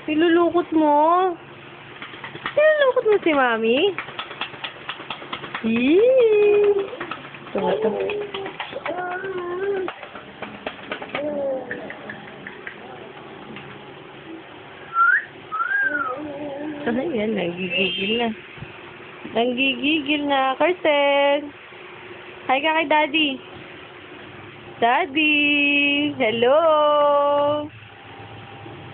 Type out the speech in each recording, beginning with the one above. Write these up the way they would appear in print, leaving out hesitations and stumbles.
Nilulukot mo. Nilulukot mo si Mami. Yee! Ito. Ayan, nanggigigil na. Nanggigigil na. Carson! Hi ka kay Daddy. Daddy! Hello!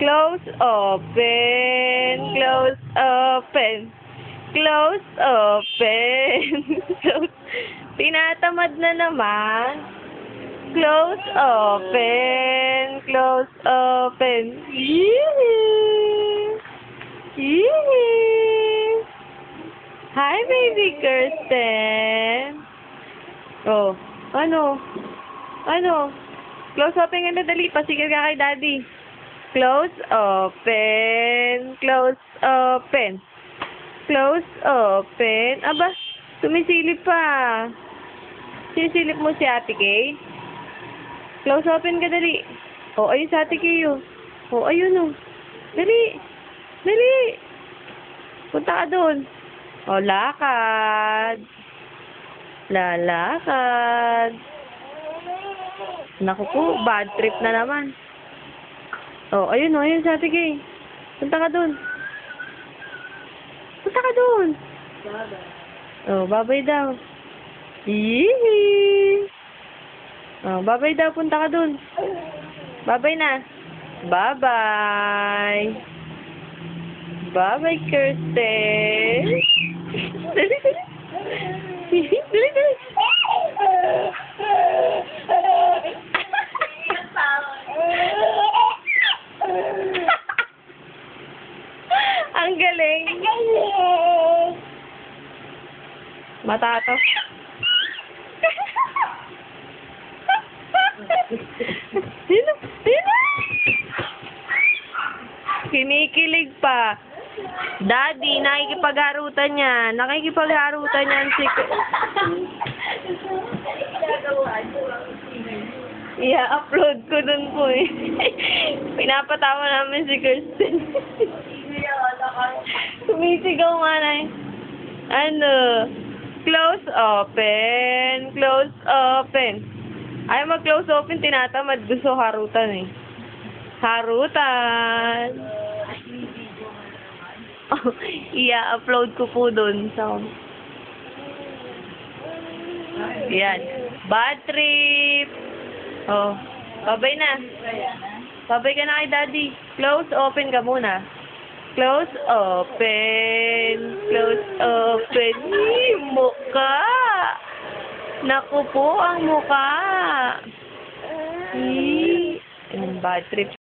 Close, open. Close, open. Close, open. Close. Tinatamad na naman. Close, open. Close, open. Yee! Yee! Hi, baby Kirsten. Oh, ano? Ano? Close, open nga na, dali. Pasikir ka kay Daddy. Close, open. Close, open. Close, open. Aba, sumisilip pa. Sinisilip mo si Ate Kay? Close, open ka, dali. Oh, ayun si Ate Kay, oh. Oh, ayun, oh. Dali. Dali. Punta ka doon. Oh, lakad. Lalakad. Naku po, bad trip na naman. Oh, ayun, oh, ayun si Ate Kay. Punta ka doon. Punta ka doon. Oh, babay daw. Yee! Oh, babay daw, punta ka doon. Babay na. Bye-bye. Bye-bye, Kirsten. Dali, dali. Dali, dali. Ang galing. Matato. Sino? Sino? Kinikilig pa. Daddy, nakikipagharutan niya. Nakikipagharutan niyan si... I-upload ko dun po eh. Pinapatawa namin si Kirsten. Sumisigaw nga na eh. Ano? Close, open. Close, open. Ayaw mag-close open, tinatamad. Gusto harutan eh. Harutan. Oh, i-upload ko po dun. So, yan. Bad trip. Oh, babay na. Babay ka na kay Daddy. Close, open ka muna. Close, open. Close, open. Mukha. Naku po, ang mukha. Bad trip.